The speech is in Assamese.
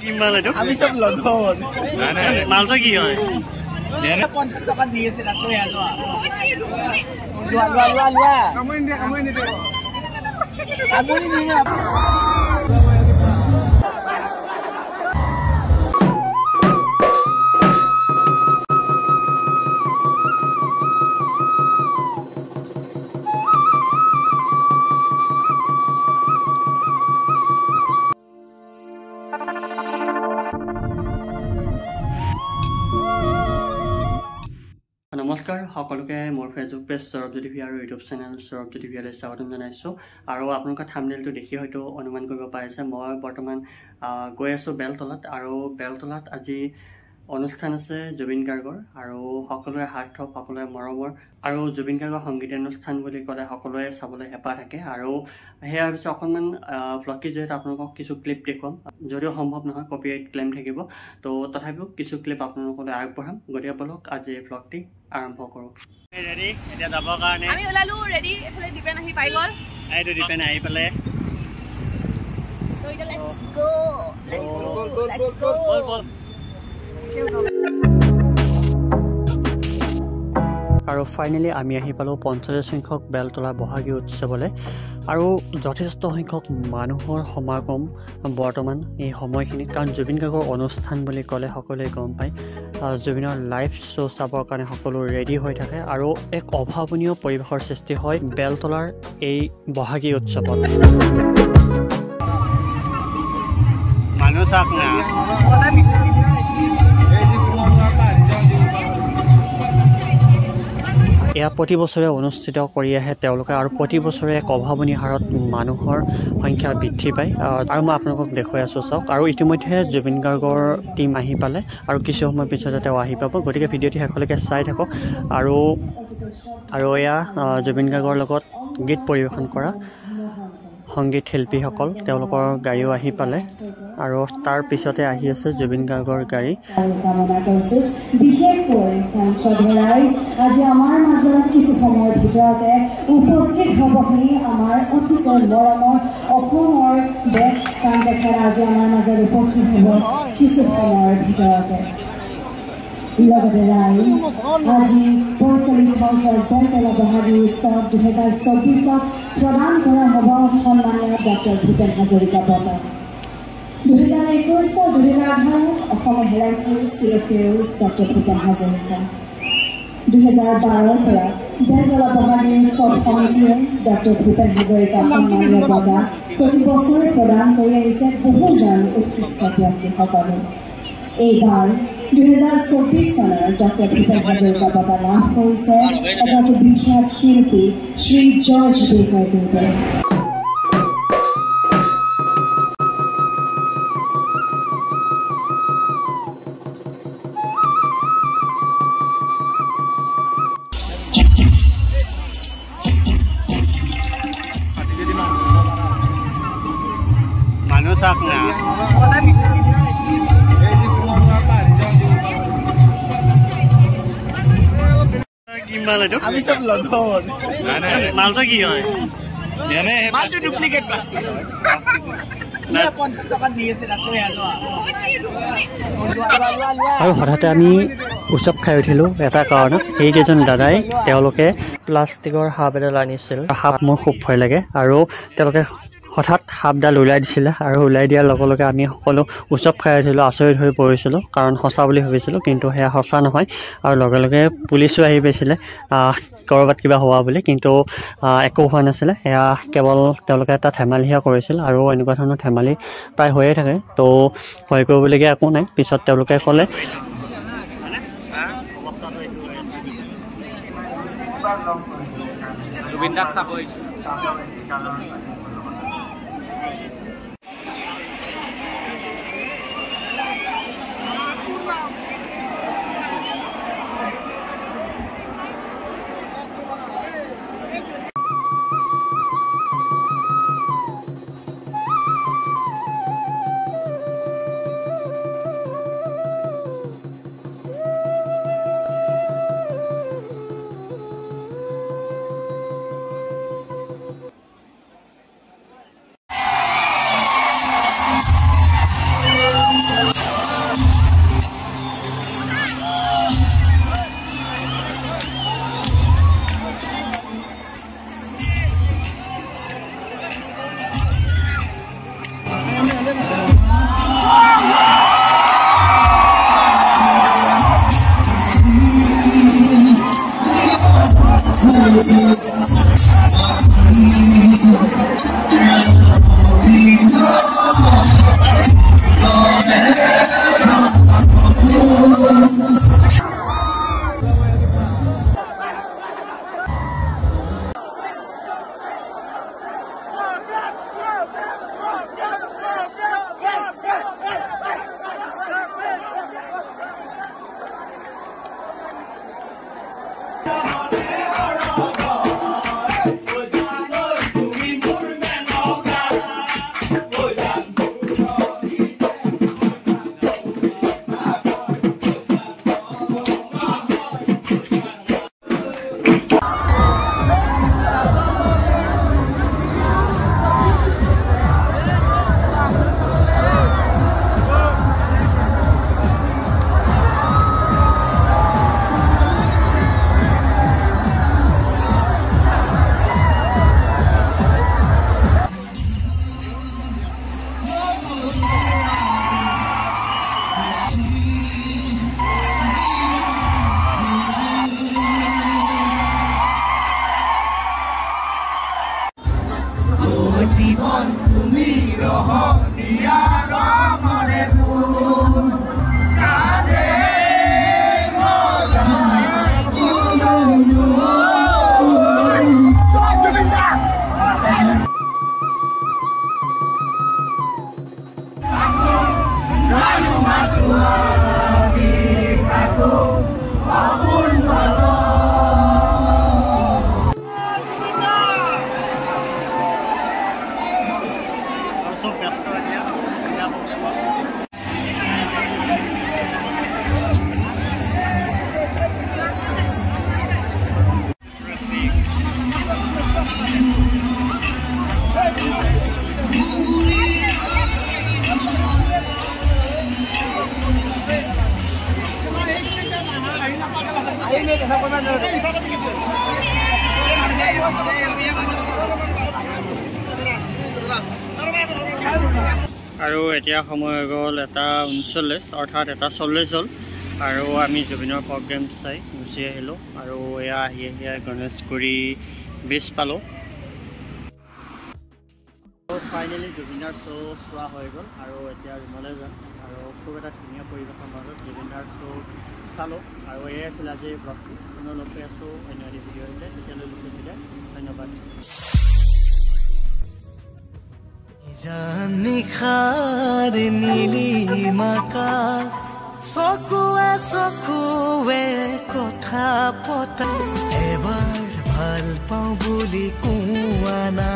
কি মাল এইটো আমি সব লগৰ মালটো কি হয় 50 টকা দি আছে তাকো এয়া লোৱা কামনি দে আমনি নিয়ে নমস্কাৰ সকলোকে মোৰ ফেচবুক পেজ সৌৰভজ্যোতি ভি আৰু ইউটিউব চেনেল সৌৰভজ্যোতি ভিলৈ স্বাগতম জনাইছোঁ আৰু আপোনালোকে থাম্বনেইলটো দেখি হয়তো অনুমান কৰিব পাৰিছে মই বৰ্তমান গৈ আছোঁ বেলতলাত আৰু বেলতলাত আজি অনুষ্ঠান আছে জুবিন গাৰ্গৰ আৰু সকলোৰে হাৰ্থক সকলোৰে মৰমৰ আৰু জুবিন গাৰ্গৰ সংগীতানুষ্ঠান বুলি ক'লে সকলোৱে চাবলৈ হেঁপাহ থাকে আৰু সেয়া ভাবিছোঁ অকণমান ভ্লগটি যিহেতু আপোনালোকক কিছু ক্লিপ দেখুৱাম যদিও সম্ভৱ নহয় কপিৰাইট ক্লেইম থাকিব তো তথাপিও কিছু ক্লিপ আপোনালোকলৈ আগবঢ়াম গতিকে বলক আজি এই ভ্লগটি আৰম্ভ কৰোঁ ৰেডি এতিয়া যাবৰ কাৰণে আমি ওলালো ৰেডি এফালে ডিপেন আহি পাই গ'ল এইটো ডিপেন আহি পালে তো এতিয়া লেটস গো বল আৰু ফাইনেলি আমি আহি পালোঁ 50 সংখ্যক বেলতলা বহাগী উৎসৱলৈ আৰু যথেষ্ট সংখ্যক মানুহৰ সমাগম বৰ্তমান এই সময়খিনিত কাৰণ জুবিন গাৰ্গৰ অনুষ্ঠান বুলি ক'লে সকলোৱে গম পায় জুবিনৰ লাইভ শ্ব' চাবৰ কাৰণে সকলো ৰেডি হৈ থাকে আৰু এক অভাৱনীয় পৰিৱেশৰ সৃষ্টি হয় বেলতলাৰ এই বহাগী উৎসৱত মানুহ চাওক না এয়া প্ৰতি বছৰে অনুষ্ঠিত কৰি আহে তেওঁলোকে আৰু প্ৰতি বছৰে এক অভাৱনীয় হাৰত মানুহৰ সংখ্যা বৃদ্ধি পায় আৰু মই আপোনালোকক দেখুৱাই আছোঁ চাওক আৰু ইতিমধ্যে জুবিন গাৰ্গৰ টীম আহি পালে আৰু কিছু সময় পিছতে তেওঁ আহি পাব গতিকে ভিডিঅ'টি শেষলৈকে চাই থাকক আৰু এয়া জুবিন গাৰ্গৰ লগত গীত পৰিৱেশন কৰা সংগীত শিল্পীসকল তেওঁলোকৰ গাড়ীও আহি পালে আৰু তাৰ পিছতে আহি আছে জুবিন গাৰ্গৰ গাড়ী বিশেষকৈ আজি আমাৰ মাজত কিছু সময়ৰ ভিতৰতে উপস্থিত হ'বহি আমাৰ অতিকৈ মৰমৰ অসমৰ যে কাৰণ তেখেত আজি আমাৰ মাজত উপস্থিত হ'ব কিছু সময়ৰ ভিতৰতে লগতে ৰাইজ আজি 45 সংখ্যক বেলতলা বহাগী উৎসৱ 2024 প্ৰদান কৰা হ'ব সন্মানীয় ডক্টৰ ভূপেন হাজৰিকা বঁটা 2021-2018 অসমে হেৰাইছিল চিৰসেউজ ডক্টৰ ভূপেন হাজৰিকা 2012 পৰা বেলতলা বহাগী উৎসৱ সমিতিয়ে ডক্টৰ ভূপেন হাজৰিকা সন্মানীয় বঁটা প্ৰতি বছৰে প্ৰদান কৰি আহিছে বহুজন উৎকৃষ্ট ব্যক্তিসকলে এইবাৰ 2024 চনৰ ডক্টৰ ভূপেন হাজৰিকা বঁটা লাভ কৰিছে এগৰাকী বিখ্যাত শিল্পী শ্ৰী জৰ্জ বেকাৰদেৱে মানুহ চাওক না আমি সব লগৰ মালটো কি হয় মালটো ডুপ্লিকেট প্লাষ্টিক 50 টকা দি আছে তাকো এয়া লোৱা আৰু হঠাতে আমি উৎসৱ খাই উঠিলোঁ এটা কাৰণত সেইকেইজন দাদাই তেওঁলোকে প্লাষ্টিকৰ সাপ এডাল আনিছিল সাপ মোৰ খুব ভয় লাগে আৰু তেওঁলোকে হঠাৎ সাপডাল ওলাই দিছিলে আৰু ওলাই দিয়াৰ লগে লগে আমি সকলো উৎসৱ খাই উঠিলোঁ আচৰিত হৈ পৰিছিলোঁ কাৰণ সঁচা বুলি ভাবিছিলোঁ কিন্তু সেয়া সঁচা নহয় আৰু লগে লগে পুলিচো আহি পাইছিলে ক'ৰবাত কিবা হোৱা বুলি কিন্তু একো হোৱা নাছিলে সেয়া কেৱল তেওঁলোকে এটা ধেমালিহে কৰিছিল আৰু এনেকুৱা ধৰণৰ ধেমালি প্ৰায় হৈয়ে থাকে তো ভয় কৰিবলগীয়া একো নাই পিছত তেওঁলোকে ক'লে জুবিন দাক চাব আৰু এতিয়া সময় গ'ল 1:39 অৰ্থাৎ 1:40 হ'ল আৰু আমি জুবিনৰ প্ৰগ্ৰেম চাই গুচি আহিলোঁ আৰু এয়া আহি গণেশগুৰি ব্ৰিজ পালোঁ। ফাইনেলি জুবিনাৰ শ্ব' চোৱা হৈ গ'ল আৰু এতিয়া ৰুমলৈ যাম আৰু খুব এটা ধুনীয়া পৰিৱেশৰ মাজত জুবিনাৰ শ্ব' চালোঁ আৰু এয়াই আছিল আজি ব্লগটো। পুনৰ লগ পাই আছোঁ অন্য এটি ভিডিঅ'তে, তেতিয়ালৈ লিখি দিলে ধন্যবাদ। নিশাৰে নীলিমাকা চকুৱে চকুৱে কথা পতা এবাৰ ভাল পাওঁ বুলি কোৱা না